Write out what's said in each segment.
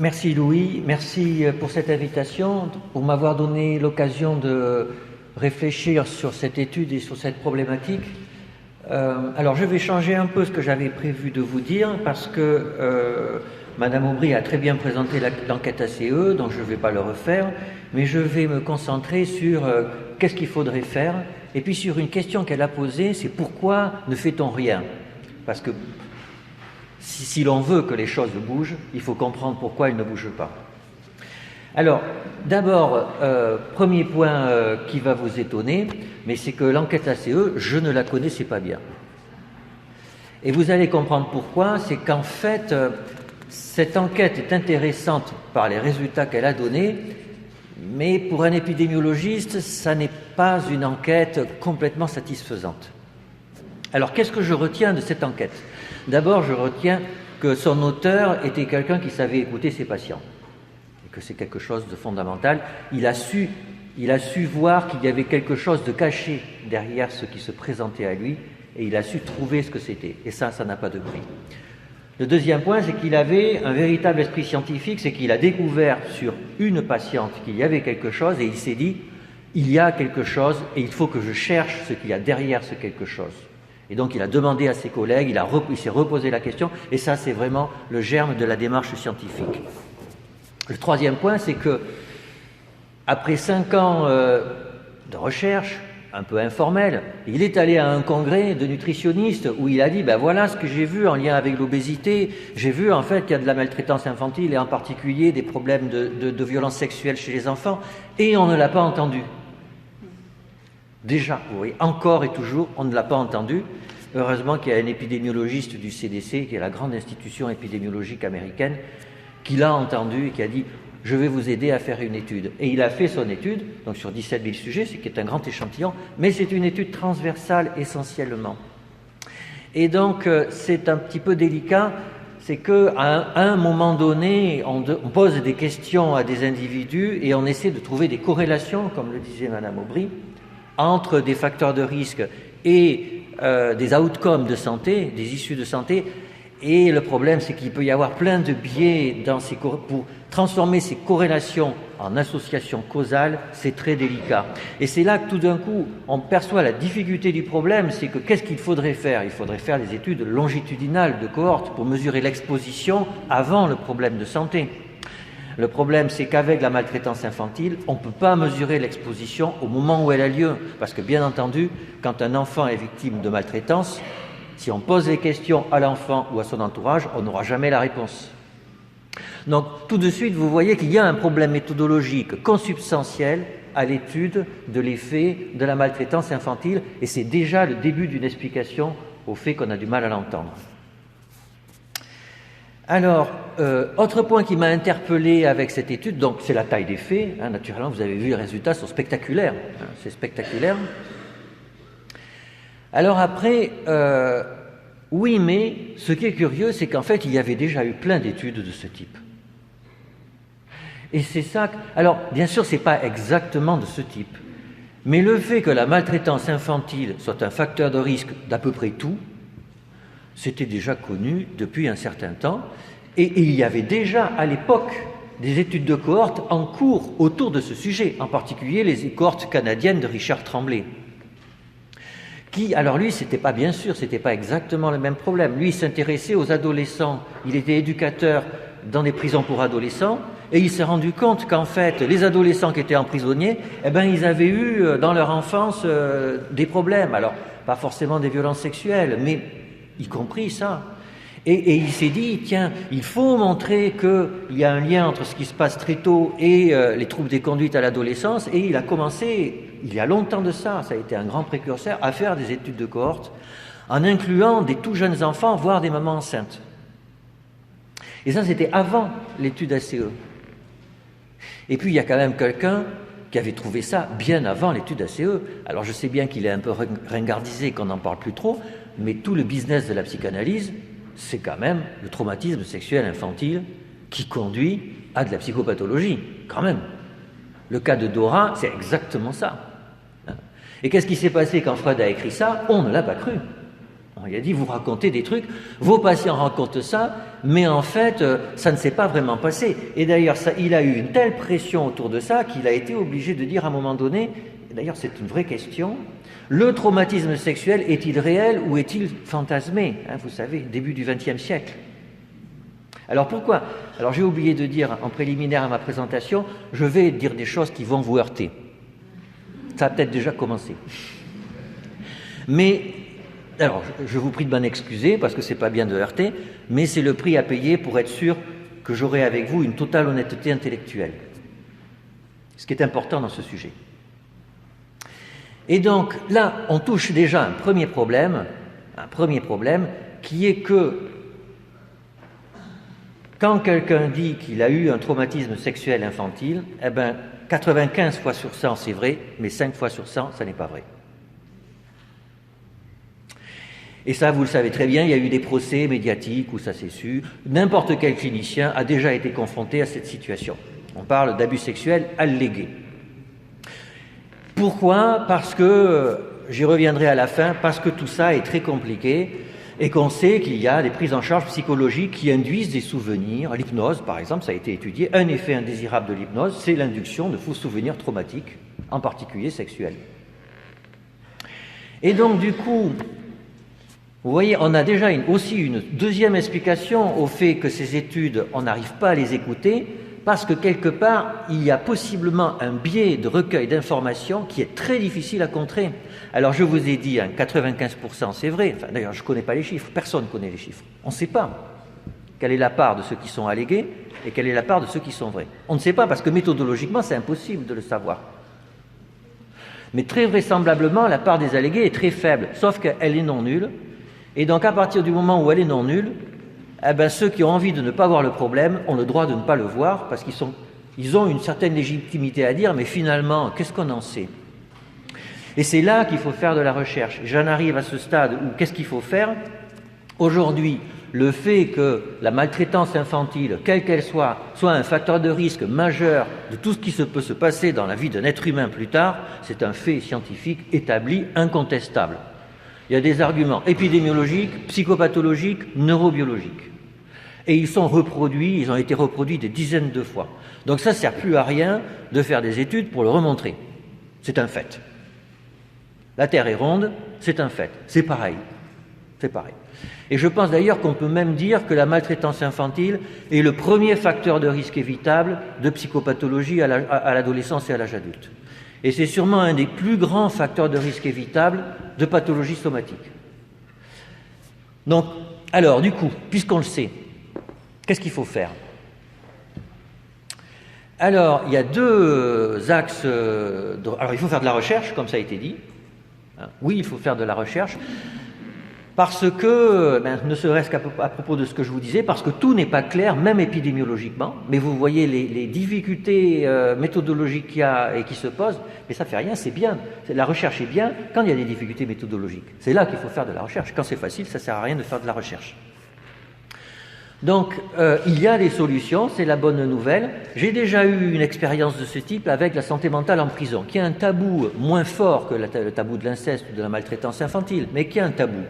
Merci Louis, merci pour cette invitation, pour m'avoir donné l'occasion de réfléchir sur cette étude et sur cette problématique. Alors je vais changer un peu ce que j'avais prévu de vous dire parce que Madame Aubry a très bien présenté l'enquête ACE, donc je ne vais pas le refaire, mais je vais me concentrer sur qu'est-ce qu'il faudrait faire et puis sur une question qu'elle a posée, c'est pourquoi ne fait-on rien? Parce que si l'on veut que les choses bougent, il faut comprendre pourquoi elles ne bougent pas. Alors, d'abord, premier point qui va vous étonner, mais c'est que l'enquête ACE, je ne la connaissais pas bien. Et vous allez comprendre pourquoi, c'est qu'en fait, cette enquête est intéressante par les résultats qu'elle a donnés, mais pour un épidémiologiste, ça n'est pas une enquête complètement satisfaisante. Alors, qu'est-ce que je retiens de cette enquête? D'abord, je retiens que son auteur était quelqu'un qui savait écouter ses patients, et que c'est quelque chose de fondamental. Il a su voir qu'il y avait quelque chose de caché derrière ce qui se présentait à lui, et il a su trouver ce que c'était. Et ça n'a pas de prix. Le deuxième point, c'est qu'il avait un véritable esprit scientifique, c'est qu'il a découvert sur une patiente qu'il y avait quelque chose, et il s'est dit, il y a quelque chose, et il faut que je cherche ce qu'il y a derrière ce quelque chose. Et donc il a demandé à ses collègues, il s'est reposé la question, et ça c'est vraiment le germe de la démarche scientifique. Le troisième point, c'est que après 5 ans de recherche, un peu informelle, il est allé à un congrès de nutritionnistes où il a dit, ben voilà ce que j'ai vu en lien avec l'obésité, j'ai vu en fait qu'il y a de la maltraitance infantile et en particulier des problèmes de violence sexuelle chez les enfants, et on ne l'a pas entendu. Déjà, vous voyez, encore et toujours, on ne l'a pas entendu. Heureusement qu'il y a un épidémiologiste du CDC, qui est la grande institution épidémiologique américaine, qui l'a entendu et qui a dit « je vais vous aider à faire une étude ». Et il a fait son étude, donc sur 17 000 sujets, ce qui est un grand échantillon, mais c'est une étude transversale essentiellement. Et donc, c'est un petit peu délicat, c'est qu'à un moment donné, on pose des questions à des individus et on essaie de trouver des corrélations, comme le disait Madame Aubry, entre des facteurs de risque et des outcomes de santé, des issues de santé. Et le problème, c'est qu'il peut y avoir plein de biais pour transformer ces corrélations en associations causales, c'est très délicat. Et c'est là que tout d'un coup, on perçoit la difficulté du problème, c'est que qu'est-ce qu'il faudrait faire? Il faudrait faire des études longitudinales de cohorte pour mesurer l'exposition avant le problème de santé. Le problème, c'est qu'avec la maltraitance infantile, on ne peut pas mesurer l'exposition au moment où elle a lieu. Parce que, bien entendu, quand un enfant est victime de maltraitance, si on pose les questions à l'enfant ou à son entourage, on n'aura jamais la réponse. Donc, tout de suite, vous voyez qu'il y a un problème méthodologique consubstantiel à l'étude de l'effet de la maltraitance infantile, et c'est déjà le début d'une explication au fait qu'on a du mal à l'entendre. Alors, autre point qui m'a interpellé avec cette étude, donc c'est la taille des faits. Naturellement, vous avez vu, les résultats sont spectaculaires. C'est spectaculaire. Alors après, oui, mais ce qui est curieux, c'est qu'en fait, il y avait déjà eu plein d'études de ce type. Et c'est ça. Alors, bien sûr, c'est pas exactement de ce type, mais le fait que la maltraitance infantile soit un facteur de risque d'à peu près tout, c'était déjà connu depuis un certain temps, et il y avait déjà à l'époque des études de cohorte en cours autour de ce sujet, en particulier les cohortes canadiennes de Richard Tremblay. Alors lui, c'était pas exactement le même problème. Lui, il s'intéressait aux adolescents. Il était éducateur dans des prisons pour adolescents, et il s'est rendu compte qu'en fait, les adolescents qui étaient emprisonnés, ils avaient eu dans leur enfance des problèmes. Alors, pas forcément des violences sexuelles, mais y compris ça. Et il s'est dit, tiens, il faut montrer qu'il y a un lien entre ce qui se passe très tôt et les troubles des conduites à l'adolescence, et il a commencé, il y a longtemps de ça a été un grand précurseur, à faire des études de cohorte, en incluant des tout jeunes enfants, voire des mamans enceintes. Et ça, c'était avant l'étude ACE. Et puis, il y a quand même quelqu'un qui avait trouvé ça bien avant l'étude ACE. Alors, je sais bien qu'il est un peu ringardisé, qu'on n'en parle plus trop, mais tout le business de la psychanalyse, c'est quand même le traumatisme sexuel infantile qui conduit à de la psychopathologie, quand même. Le cas de Dora, c'est exactement ça. Et qu'est-ce qui s'est passé quand Freud a écrit ça? On ne l'a pas cru. On lui a dit, vous racontez des trucs, vos patients racontent ça, mais en fait, ça ne s'est pas vraiment passé. Et d'ailleurs, il a eu une telle pression autour de ça qu'il a été obligé de dire à un moment donné, d'ailleurs c'est une vraie question, le traumatisme sexuel est-il réel ou est-il fantasmé, vous savez, début du XXe siècle. Alors pourquoi? Alors j'ai oublié de dire en préliminaire à ma présentation, je vais dire des choses qui vont vous heurter. Ça a peut-être déjà commencé. Mais, alors je vous prie de m'en excuser parce que c'est pas bien de heurter, mais c'est le prix à payer pour être sûr que j'aurai avec vous une totale honnêteté intellectuelle. Ce qui est important dans ce sujet. Et donc là, on touche déjà un premier problème qui est que quand quelqu'un dit qu'il a eu un traumatisme sexuel infantile, 95 fois sur 100 c'est vrai, mais 5 fois sur 100 ça n'est pas vrai. Et ça, vous le savez très bien, il y a eu des procès médiatiques où ça s'est su. N'importe quel clinicien a déjà été confronté à cette situation. On parle d'abus sexuels allégués. Pourquoi? Parce que, j'y reviendrai à la fin, parce que tout ça est très compliqué et qu'on sait qu'il y a des prises en charge psychologiques qui induisent des souvenirs. L'hypnose, par exemple, ça a été étudié. Un effet indésirable de l'hypnose, c'est l'induction de faux souvenirs traumatiques, en particulier sexuels. Et donc, du coup, vous voyez, on a déjà aussi une deuxième explication au fait que ces études, on n'arrive pas à les écouter, parce que quelque part, il y a possiblement un biais de recueil d'informations qui est très difficile à contrer. Alors je vous ai dit, 95% c'est vrai, enfin, d'ailleurs je ne connais pas les chiffres, personne ne connaît les chiffres. On ne sait pas quelle est la part de ceux qui sont allégués et quelle est la part de ceux qui sont vrais. On ne sait pas parce que méthodologiquement c'est impossible de le savoir. Mais très vraisemblablement, la part des allégués est très faible, sauf qu'elle est non nulle. Et donc à partir du moment où elle est non nulle, ceux qui ont envie de ne pas voir le problème ont le droit de ne pas le voir parce qu'ils ont une certaine légitimité à dire, mais finalement, qu'est-ce qu'on en sait? Et c'est là qu'il faut faire de la recherche. J'en arrive à ce stade où qu'est-ce qu'il faut faire? Aujourd'hui, le fait que la maltraitance infantile, quelle qu'elle soit un facteur de risque majeur de tout ce qui peut se passer dans la vie d'un être humain plus tard, c'est un fait scientifique établi, incontestable. Il y a des arguments épidémiologiques, psychopathologiques, neurobiologiques. Et ils ont été reproduits des dizaines de fois. Donc ça ne sert plus à rien de faire des études pour le remontrer. C'est un fait. La Terre est ronde, c'est un fait. C'est pareil. C'est pareil. Et je pense d'ailleurs qu'on peut même dire que la maltraitance infantile est le premier facteur de risque évitable de psychopathologie à l'adolescence et à l'âge adulte. Et c'est sûrement un des plus grands facteurs de risque évitable de pathologie somatique. Donc, alors, du coup, puisqu'on le sait, qu'est-ce qu'il faut faire? Alors, il y a deux axes. Alors, il faut faire de la recherche, comme ça a été dit. Oui, il faut faire de la recherche. Parce que, ne serait-ce qu'à propos de ce que je vous disais, parce que tout n'est pas clair, même épidémiologiquement, mais vous voyez les difficultés méthodologiques qu'il y a et qui se posent, mais ça ne fait rien, c'est bien. La recherche est bien quand il y a des difficultés méthodologiques. C'est là qu'il faut faire de la recherche. Quand c'est facile, ça ne sert à rien de faire de la recherche. Donc, il y a des solutions, c'est la bonne nouvelle. J'ai déjà eu une expérience de ce type avec la santé mentale en prison, qui est un tabou moins fort que le tabou de l'inceste ou de la maltraitance infantile, mais qui est un tabou.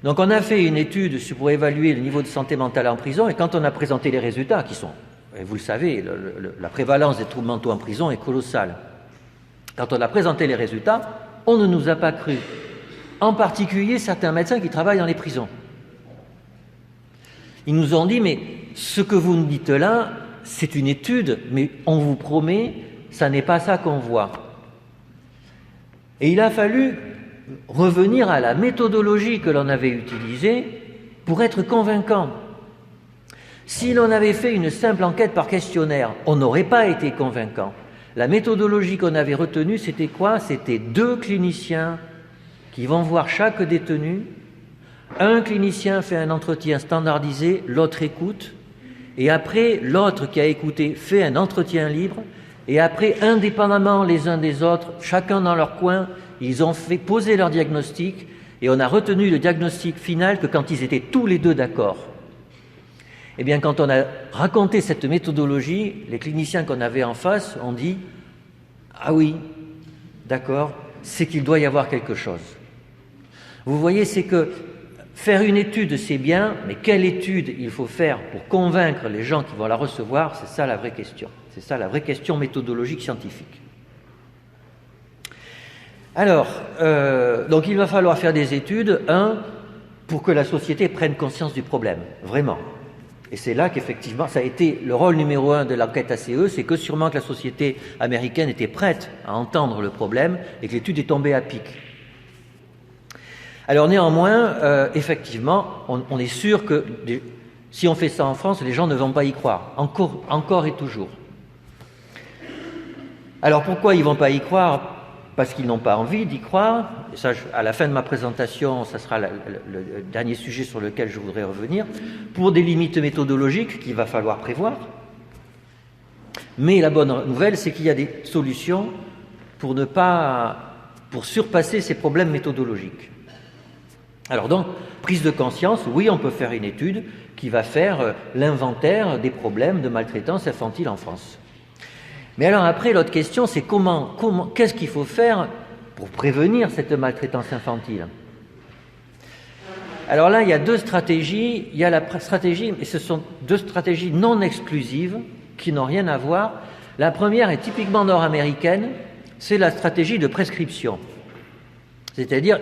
Donc on a fait une étude pour évaluer le niveau de santé mentale en prison, et quand on a présenté les résultats, qui sont, vous le savez, la prévalence des troubles mentaux en prison est colossale. Quand on a présenté les résultats, on ne nous a pas cru. En particulier certains médecins qui travaillent dans les prisons. Ils nous ont dit, mais ce que vous nous dites là, c'est une étude, mais on vous promet, ça n'est pas ça qu'on voit. Et il a fallu revenir à la méthodologie que l'on avait utilisée pour être convaincant. Si l'on avait fait une simple enquête par questionnaire, on n'aurait pas été convaincant. La méthodologie qu'on avait retenue, c'était quoi? C'était 2 cliniciens qui vont voir chaque détenu. Un clinicien fait un entretien standardisé, l'autre écoute, et après, l'autre qui a écouté fait un entretien libre, et après, indépendamment les uns des autres, chacun dans leur coin, ils ont fait poser leur diagnostic, et on a retenu le diagnostic final que quand ils étaient tous les deux d'accord. Eh bien, quand on a raconté cette méthodologie, les cliniciens qu'on avait en face ont dit « Ah oui, d'accord, c'est qu'il doit y avoir quelque chose ». Vous voyez, c'est que faire une étude, c'est bien, mais quelle étude il faut faire pour convaincre les gens qui vont la recevoir, c'est ça la vraie question. C'est ça la vraie question méthodologique scientifique. Alors, donc il va falloir faire des études, pour que la société prenne conscience du problème, vraiment. Et c'est là qu'effectivement, ça a été le rôle numéro 1 de l'enquête ACE, c'est que sûrement que la société américaine était prête à entendre le problème et que l'étude est tombée à pic. Alors néanmoins, effectivement, on est sûr que si on fait ça en France, les gens ne vont pas y croire, encore et toujours. Alors pourquoi ils ne vont pas y croire ? Parce qu'ils n'ont pas envie d'y croire. Et ça, à la fin de ma présentation, ça sera le dernier sujet sur lequel je voudrais revenir, pour des limites méthodologiques qu'il va falloir prévoir. Mais la bonne nouvelle, c'est qu'il y a des solutions pour surpasser ces problèmes méthodologiques. Alors donc, prise de conscience, oui, on peut faire une étude qui va faire l'inventaire des problèmes de maltraitance infantile en France. Mais alors après, l'autre question, c'est qu'est-ce qu'il faut faire pour prévenir cette maltraitance infantile ? Alors là, il y a deux stratégies. Il y a la stratégie, et ce sont deux stratégies non exclusives qui n'ont rien à voir. La première est typiquement nord-américaine, c'est la stratégie de prescription. C'est-à-dire,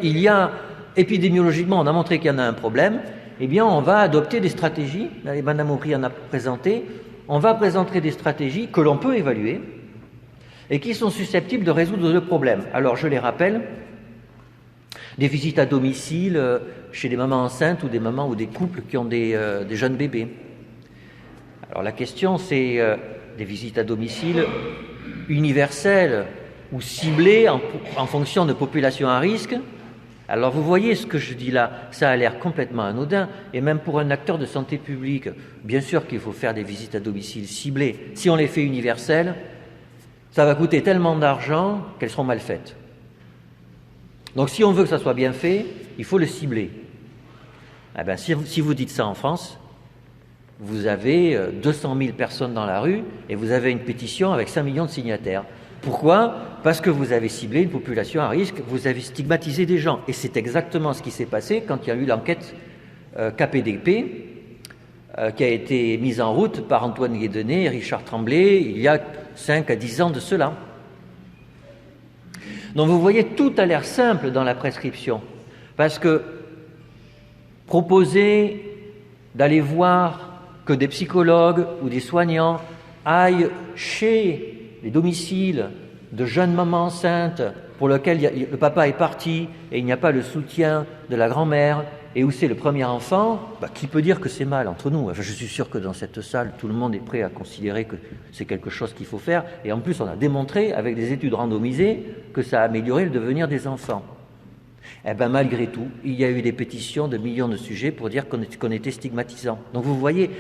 épidémiologiquement, on a montré qu'il y en a un problème, eh bien, on va adopter des stratégies, et Mme Aubry en a présenté, on va présenter des stratégies que l'on peut évaluer et qui sont susceptibles de résoudre le problème. Alors, je les rappelle, des visites à domicile chez des mamans enceintes ou des mamans ou des couples qui ont des jeunes bébés. Alors, la question, c'est des visites à domicile universelles ou ciblées en fonction de populations à risque. Alors vous voyez ce que je dis là, ça a l'air complètement anodin, et même pour un acteur de santé publique, bien sûr qu'il faut faire des visites à domicile ciblées. Si on les fait universelles, ça va coûter tellement d'argent qu'elles seront mal faites. Donc si on veut que ça soit bien fait, il faut le cibler. Eh bien, si vous dites ça en France, vous avez 200 000 personnes dans la rue et vous avez une pétition avec 5 millions de signataires. Pourquoi ? Parce que vous avez ciblé une population à risque, vous avez stigmatisé des gens. Et c'est exactement ce qui s'est passé quand il y a eu l'enquête KPDP qui a été mise en route par Antoine Guédenet et Richard Tremblay il y a 5 à 10 ans de cela. Donc vous voyez, tout a l'air simple dans la prescription. Parce que proposer d'aller voir que des psychologues ou des soignants aillent chez les domiciles de jeunes mamans enceintes pour lesquelles le papa est parti et il n'y a pas le soutien de la grand-mère et où c'est le premier enfant, qui peut dire que c'est mal entre nous ? Enfin, je suis sûr que dans cette salle, tout le monde est prêt à considérer que c'est quelque chose qu'il faut faire. Et en plus, on a démontré avec des études randomisées que ça a amélioré le devenir des enfants. Eh bien, malgré tout, il y a eu des pétitions de millions de sujets pour dire qu'on était stigmatisant. Donc vous voyez,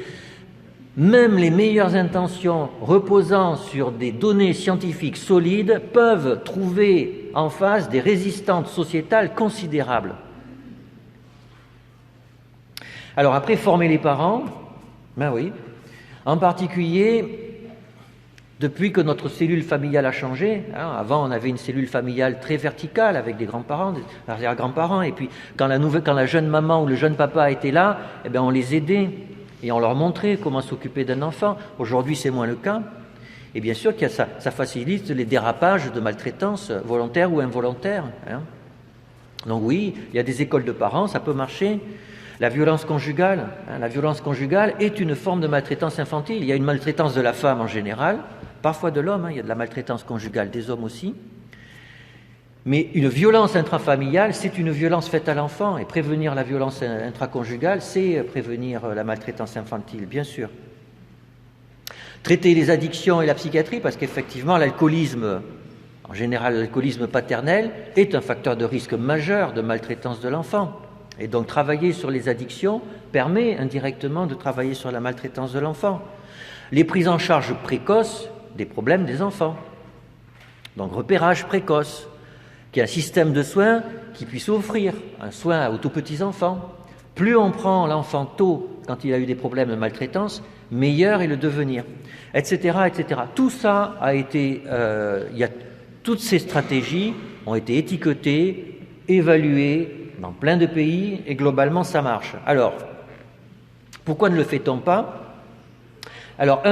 même les meilleures intentions reposant sur des données scientifiques solides peuvent trouver en face des résistances sociétales considérables. Alors après, former les parents, ben oui, en particulier, depuis que notre cellule familiale a changé, avant on avait une cellule familiale très verticale avec des grands-parents, des arrière-grands-parents, et puis quand la jeune maman ou le jeune papa était là, eh bien on les aidait. Et on leur montrait comment s'occuper d'un enfant. Aujourd'hui, c'est moins le cas. Et bien sûr que ça facilite les dérapages de maltraitance volontaire ou involontaire. Donc oui, il y a des écoles de parents, ça peut marcher. La violence conjugale est une forme de maltraitance infantile. Il y a une maltraitance de la femme en général, parfois de l'homme, il y a de la maltraitance conjugale des hommes aussi. Mais une violence intrafamiliale, c'est une violence faite à l'enfant. Et prévenir la violence intraconjugale, c'est prévenir la maltraitance infantile, bien sûr. Traiter les addictions et la psychiatrie, parce qu'effectivement, l'alcoolisme, en général l'alcoolisme paternel, est un facteur de risque majeur de maltraitance de l'enfant. Et donc travailler sur les addictions permet indirectement de travailler sur la maltraitance de l'enfant. Les prises en charge précoces des problèmes des enfants. Donc repérage précoce, qu'il y ait un système de soins qui puisse offrir un soin aux tout petits enfants. Plus on prend l'enfant tôt quand il a eu des problèmes de maltraitance, meilleur est le devenir, etc., etc. Tout ça a été, toutes ces stratégies ont été étiquetées, évaluées dans plein de pays, et globalement ça marche. Alors, pourquoi ne le fait-on pas? Alors,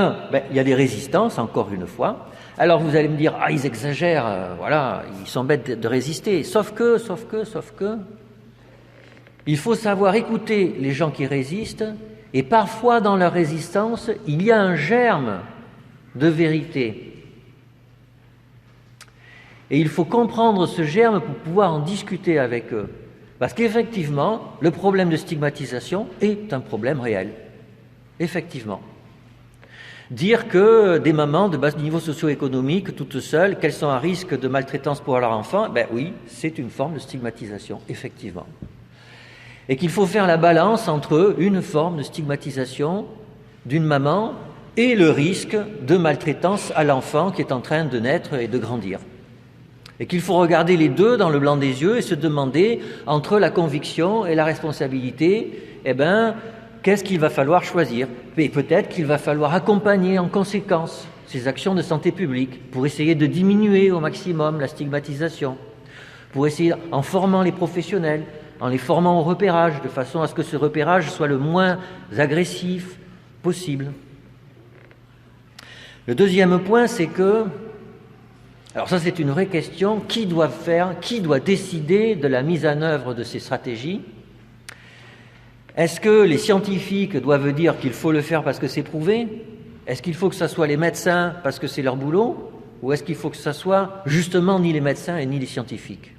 il y a des résistances, encore une fois. Alors vous allez me dire, ils exagèrent, voilà, ils sont bêtes de résister. Sauf que, il faut savoir écouter les gens qui résistent, et parfois dans leur résistance, il y a un germe de vérité. Et il faut comprendre ce germe pour pouvoir en discuter avec eux. Parce qu'effectivement, le problème de stigmatisation est un problème réel. Effectivement. Dire que des mamans de bas niveau socio-économique, toutes seules, qu'elles sont à risque de maltraitance pour leur enfant, oui, c'est une forme de stigmatisation, effectivement. Et qu'il faut faire la balance entre une forme de stigmatisation d'une maman et le risque de maltraitance à l'enfant qui est en train de naître et de grandir. Et qu'il faut regarder les deux dans le blanc des yeux et se demander, entre la conviction et la responsabilité, qu'est-ce qu'il va falloir choisir? Et peut-être qu'il va falloir accompagner en conséquence ces actions de santé publique pour essayer de diminuer au maximum la stigmatisation, pour essayer, en formant les professionnels, en les formant au repérage, de façon à ce que ce repérage soit le moins agressif possible. Le deuxième point, c'est que, alors ça c'est une vraie question, qui doit décider de la mise en œuvre de ces stratégies? Est-ce que les scientifiques doivent dire qu'il faut le faire parce que c'est prouvé? Est-ce qu'il faut que ce soit les médecins parce que c'est leur boulot? Ou est-ce qu'il faut que ce soit justement ni les médecins et ni les scientifiques?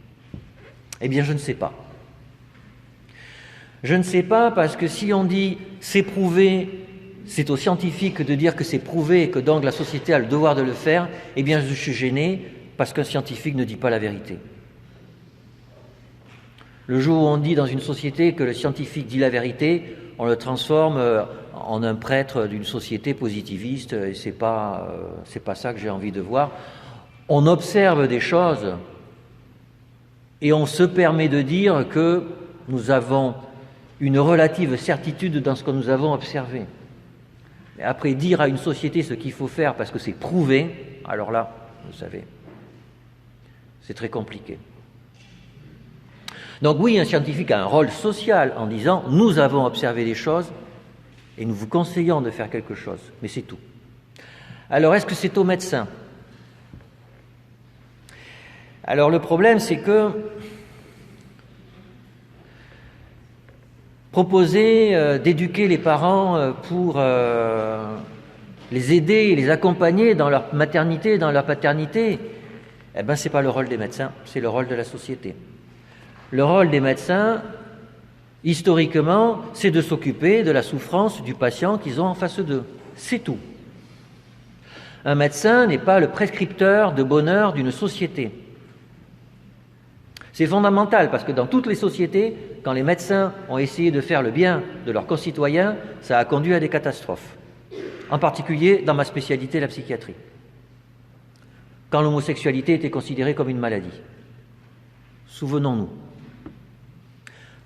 Eh bien, je ne sais pas. Je ne sais pas parce que si on dit c'est prouvé, c'est aux scientifiques de dire que c'est prouvé et que donc la société a le devoir de le faire, eh bien je suis gêné parce qu'un scientifique ne dit pas la vérité. Le jour où on dit dans une société que le scientifique dit la vérité, on le transforme en un prêtre d'une société positiviste et c'est pas ça que j'ai envie de voir. On observe des choses et on se permet de dire que nous avons une relative certitude dans ce que nous avons observé. Et après, dire à une société ce qu'il faut faire parce que c'est prouvé, alors là, vous savez, c'est très compliqué. Donc oui, un scientifique a un rôle social en disant « nous avons observé des choses et nous vous conseillons de faire quelque chose », mais c'est tout. Alors, est-ce que c'est aux médecins? Alors, le problème, c'est que proposer d'éduquer les parents pour les aider et les accompagner dans leur maternité, dans leur paternité, ce n'est pas le rôle des médecins, c'est le rôle de la société. Le rôle des médecins, historiquement, c'est de s'occuper de la souffrance du patient qu'ils ont en face d'eux. C'est tout. Un médecin n'est pas le prescripteur de bonheur d'une société. C'est fondamental parce que dans toutes les sociétés, quand les médecins ont essayé de faire le bien de leurs concitoyens, ça a conduit à des catastrophes. En particulier dans ma spécialité, la psychiatrie. Quand l'homosexualité était considérée comme une maladie. Souvenons-nous.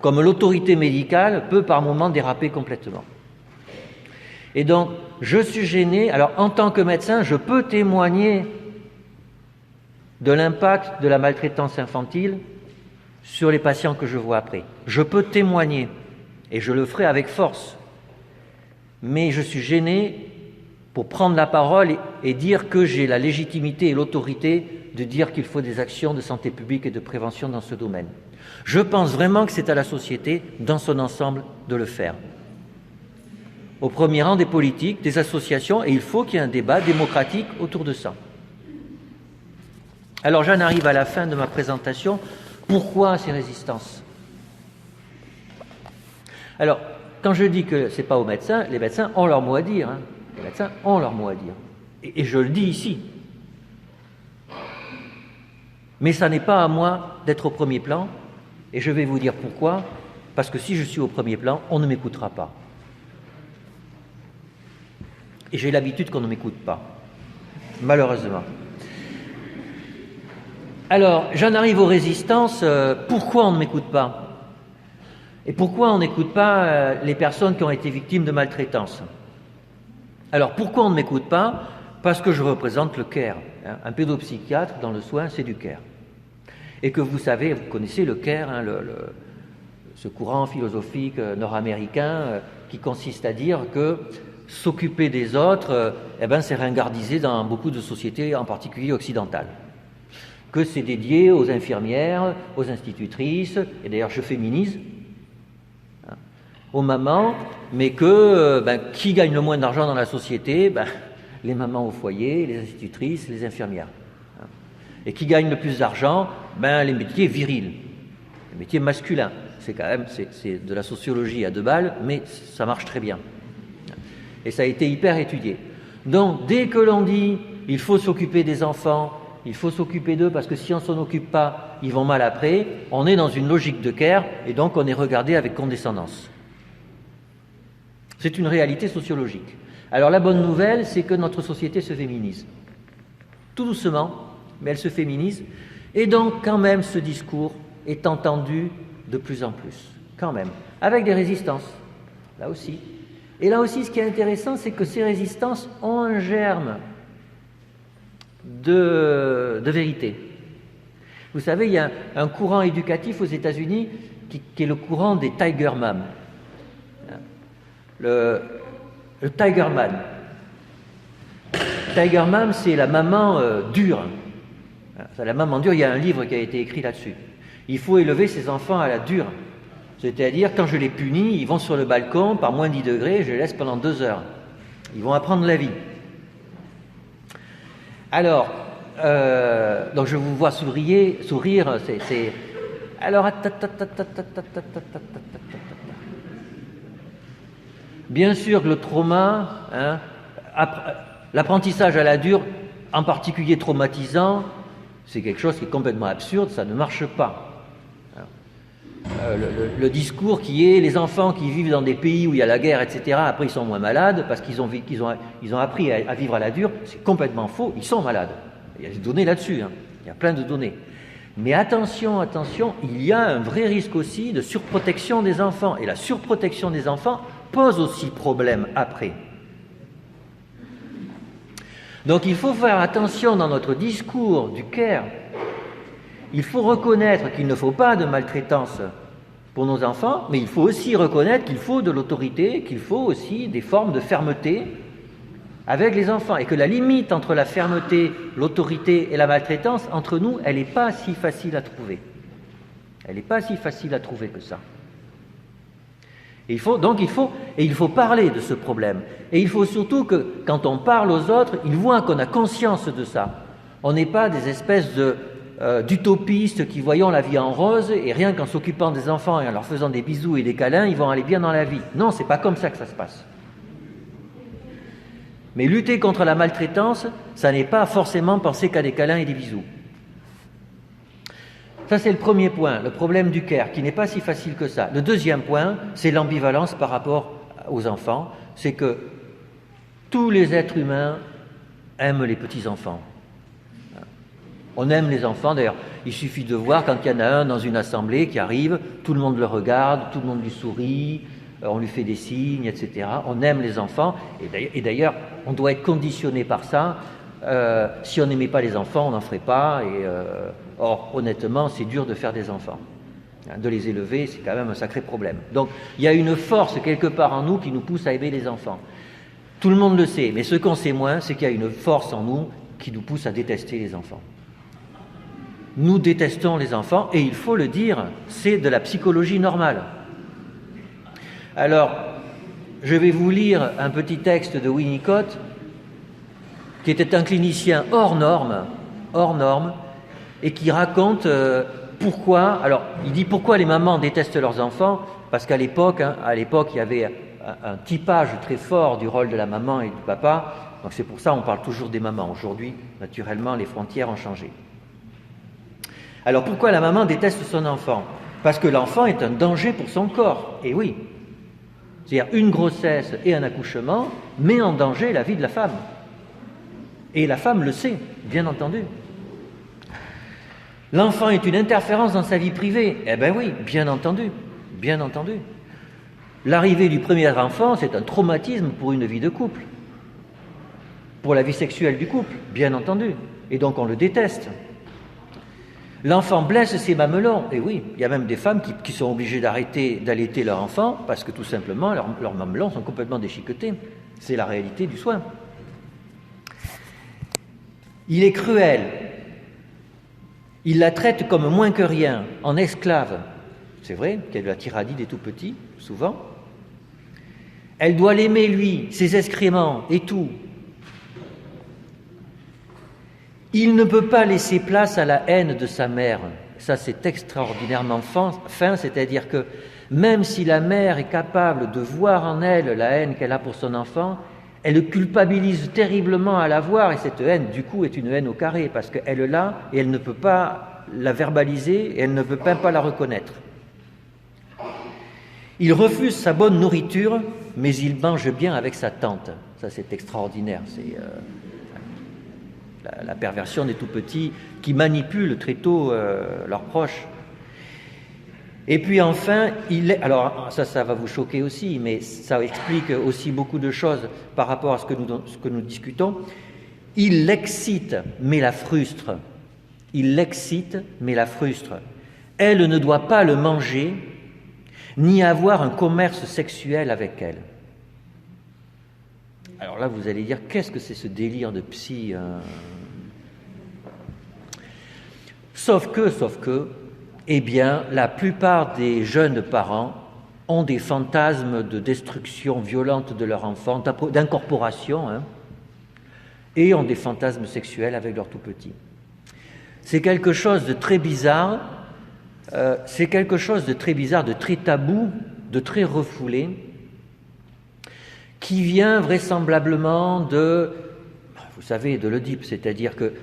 Comme l'autorité médicale peut par moments déraper complètement. Et donc, je suis gêné. Alors, en tant que médecin, je peux témoigner de l'impact de la maltraitance infantile sur les patients que je vois après. Je peux témoigner, et je le ferai avec force. Mais je suis gêné pour prendre la parole et dire que j'ai la légitimité et l'autorité de dire qu'il faut des actions de santé publique et de prévention dans ce domaine. Je pense vraiment que c'est à la société, dans son ensemble, de le faire. Au premier rang des politiques, des associations, et il faut qu'il y ait un débat démocratique autour de ça. Alors j'en arrive à la fin de ma présentation. Pourquoi ces résistances? Alors, quand je dis que ce n'est pas aux médecins, les médecins ont leur mot à dire. Les médecins ont leur mot à dire. Et je le dis ici. Mais ça n'est pas à moi d'être au premier plan. Et je vais vous dire pourquoi. Parce que si je suis au premier plan, on ne m'écoutera pas. Et j'ai l'habitude qu'on ne m'écoute pas. Malheureusement. Alors, j'en arrive aux résistances. Pourquoi on ne m'écoute pas? Et pourquoi on n'écoute pas les personnes qui ont été victimes de maltraitance? Alors, pourquoi on ne m'écoute pas? Parce que je représente le CARE. Un pédopsychiatre dans le soin, c'est du CARE. Et que vous savez, vous connaissez le CARE, ce courant philosophique nord-américain qui consiste à dire que s'occuper des autres, c'est ringardisé dans beaucoup de sociétés, en particulier occidentales. Que c'est dédié aux infirmières, aux institutrices, et d'ailleurs je féminise, aux mamans, mais que qui gagne le moins d'argent dans la société? Les mamans au foyer, les institutrices, les infirmières. Et qui gagne le plus d'argent? Les métiers virils, les métiers masculins. C'est quand même c'est de la sociologie à 2 balles, mais ça marche très bien. Et ça a été hyper étudié. Donc, dès que l'on dit il faut s'occuper des enfants, il faut s'occuper d'eux parce que si on ne s'en occupe pas, ils vont mal après, on est dans une logique de care et donc on est regardé avec condescendance. C'est une réalité sociologique. Alors la bonne nouvelle, c'est que notre société se féminise. Tout doucement, mais elle se féminise. Et donc, quand même, ce discours est entendu de plus en plus. Quand même. Avec des résistances. Là aussi. Et là aussi, ce qui est intéressant, c'est que ces résistances ont un germe de vérité. Vous savez, il y a un courant éducatif aux États-Unis qui est le courant des Tiger Moms. Le Tiger Man. Tiger Mom, c'est la maman dure. La maman dure, il y a un livre qui a été écrit là-dessus. Il faut élever ses enfants à la dure. C'est-à-dire, quand je les punis, ils vont sur le balcon, par moins 10 degrés, je les laisse pendant 2 heures. Ils vont apprendre la vie. Alors, donc je vous vois sourire, c'est... Alors, bien sûr que le trauma, l'apprentissage à la dure, en particulier traumatisant, c'est quelque chose qui est complètement absurde, ça ne marche pas. Le discours qui est les enfants qui vivent dans des pays où il y a la guerre, etc., après ils sont moins malades parce qu'ils ont appris à vivre à la dure, c'est complètement faux, ils sont malades. Il y a des données là-dessus, il y a plein de données. Mais attention, il y a un vrai risque aussi de surprotection des enfants. Et la surprotection des enfants pose aussi problème après. Donc il faut faire attention dans notre discours du care. Il faut reconnaître qu'il ne faut pas de maltraitance pour nos enfants, mais il faut aussi reconnaître qu'il faut de l'autorité, qu'il faut aussi des formes de fermeté avec les enfants, et que la limite entre la fermeté, l'autorité et la maltraitance, entre nous, elle n'est pas si facile à trouver. Elle n'est pas si facile à trouver que ça. Et il faut parler de ce problème. Et il faut surtout que, quand on parle aux autres, ils voient qu'on a conscience de ça. On n'est pas des espèces d'utopistes qui voyons la vie en rose, et rien qu'en s'occupant des enfants et en leur faisant des bisous et des câlins, ils vont aller bien dans la vie. Non, c'est pas comme ça que ça se passe. Mais lutter contre la maltraitance, ça n'est pas forcément penser qu'à des câlins et des bisous. Ça, c'est le premier point, le problème du care, qui n'est pas si facile que ça. Le deuxième point, c'est l'ambivalence par rapport aux enfants. C'est que tous les êtres humains aiment les petits-enfants. On aime les enfants, d'ailleurs, il suffit de voir quand il y en a un dans une assemblée qui arrive, tout le monde le regarde, tout le monde lui sourit, on lui fait des signes, etc. On aime les enfants, et d'ailleurs, on doit être conditionné par ça. Si on n'aimait pas les enfants, on n'en ferait pas, or, honnêtement, c'est dur de faire des enfants. De les élever, c'est quand même un sacré problème. Donc, il y a une force quelque part en nous qui nous pousse à aimer les enfants. Tout le monde le sait, mais ce qu'on sait moins, c'est qu'il y a une force en nous qui nous pousse à détester les enfants. Nous détestons les enfants, et il faut le dire, c'est de la psychologie normale. Alors, je vais vous lire un petit texte de Winnicott, qui était un clinicien hors norme, et qui raconte pourquoi. Alors, il dit pourquoi les mamans détestent leurs enfants, parce qu'à l'époque, il y avait un typage très fort du rôle de la maman et du papa. Donc c'est pour ça qu'on parle toujours des mamans. Aujourd'hui, naturellement, les frontières ont changé. Alors pourquoi la maman déteste son enfant? Parce que l'enfant est un danger pour son corps. Et oui, c'est-à-dire une grossesse et un accouchement met en danger la vie de la femme. Et la femme le sait, bien entendu. L'enfant est une interférence dans sa vie privée. Eh bien oui, bien entendu. L'arrivée du premier enfant, c'est un traumatisme pour une vie de couple. Pour la vie sexuelle du couple, bien entendu. Et donc on le déteste. L'enfant blesse ses mamelons. Et oui, il y a même des femmes qui sont obligées d'arrêter d'allaiter leur enfant parce que tout simplement leurs mamelons sont complètement déchiquetés. C'est la réalité du soin. Il est cruel. Il la traite comme moins que rien, en esclave. C'est vrai qu'elle la tyrannie des tout petits, souvent. Elle doit l'aimer, lui, ses excréments et tout. Il ne peut pas laisser place à la haine de sa mère. Ça, c'est extraordinairement fin, c'est-à-dire que même si la mère est capable de voir en elle la haine qu'elle a pour son enfant, elle le culpabilise terriblement à la voir, et cette haine, du coup, est une haine au carré, parce qu'elle l'a, et elle ne peut pas la verbaliser, et elle ne peut même pas la reconnaître. Il refuse sa bonne nourriture, mais il mange bien avec sa tante. Ça, c'est extraordinaire. C'est la perversion des tout-petits qui manipulent très tôt leurs proches. Et puis enfin, alors ça va vous choquer aussi, mais ça explique aussi beaucoup de choses par rapport à ce que nous discutons. Il l'excite, mais la frustre. Il l'excite, mais la frustre. Elle ne doit pas le manger, ni avoir un commerce sexuel avec elle. Alors là, vous allez dire, qu'est-ce que c'est ce délire de psy Sauf que, eh bien, la plupart des jeunes parents ont des fantasmes de destruction violente de leur enfant, d'incorporation, et ont des fantasmes sexuels avec leur tout-petit. C'est quelque chose de très bizarre, de très tabou, de très refoulé, qui vient vraisemblablement de l'Oedipe, c'est-à-dire que,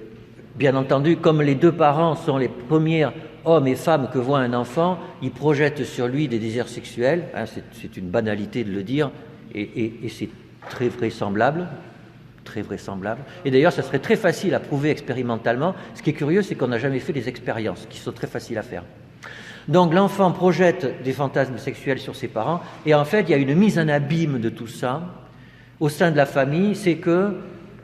bien entendu, comme les deux parents sont les premiers hommes et femmes que voit un enfant, ils projettent sur lui des désirs sexuels, c'est une banalité de le dire, et c'est très vraisemblable. Et d'ailleurs, ça serait très facile à prouver expérimentalement. Ce qui est curieux, c'est qu'on n'a jamais fait des expériences qui sont très faciles à faire. Donc l'enfant projette des fantasmes sexuels sur ses parents, et en fait, il y a une mise en abîme de tout ça au sein de la famille, c'est que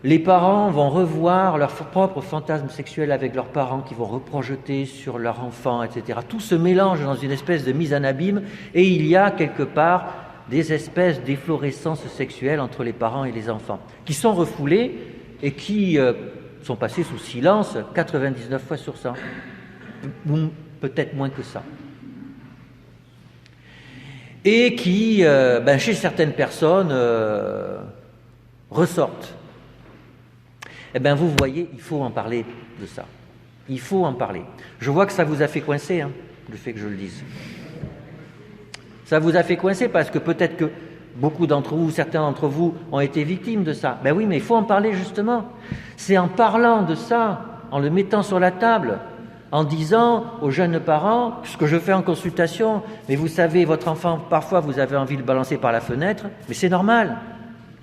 les parents vont revoir leurs propres fantasmes sexuels avec leurs parents qui vont reprojeter sur leur enfant, etc. Tout se mélange dans une espèce de mise en abîme, et il y a quelque part des espèces d'efflorescences sexuelles entre les parents et les enfants, qui sont refoulées et qui sont passées sous silence 99 fois sur 100, ou peut-être moins que ça. Et qui, chez certaines personnes, ressortent. Eh bien, vous voyez, il faut en parler de ça. Il faut en parler. Je vois que ça vous a fait coincer, le fait que je le dise. Ça vous a fait coincer parce que peut-être que beaucoup d'entre vous, certains d'entre vous, ont été victimes de ça. Ben oui, mais il faut en parler justement. C'est en parlant de ça, en le mettant sur la table, en disant aux jeunes parents, ce que je fais en consultation, mais vous savez, votre enfant, parfois vous avez envie de le balancer par la fenêtre, mais c'est normal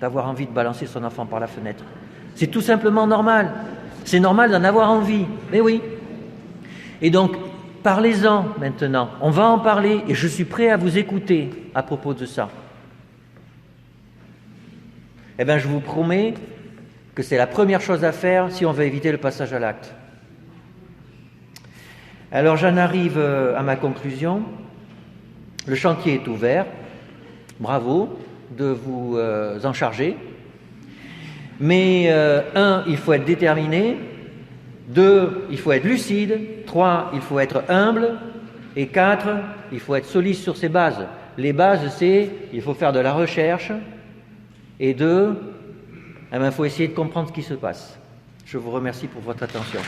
d'avoir envie de balancer son enfant par la fenêtre. C'est tout simplement normal. C'est normal d'en avoir envie. Mais oui. Et donc, parlez-en maintenant. On va en parler et je suis prêt à vous écouter à propos de ça. Eh bien, je vous promets que c'est la première chose à faire si on veut éviter le passage à l'acte. Alors, j'en arrive à ma conclusion. Le chantier est ouvert. Bravo de vous en charger. Mais 1, il faut être déterminé, 2, il faut être lucide, 3, il faut être humble, et 4, il faut être solide sur ses bases. Les bases, c'est, il faut faire de la recherche, et 2, il faut essayer de comprendre ce qui se passe. Je vous remercie pour votre attention.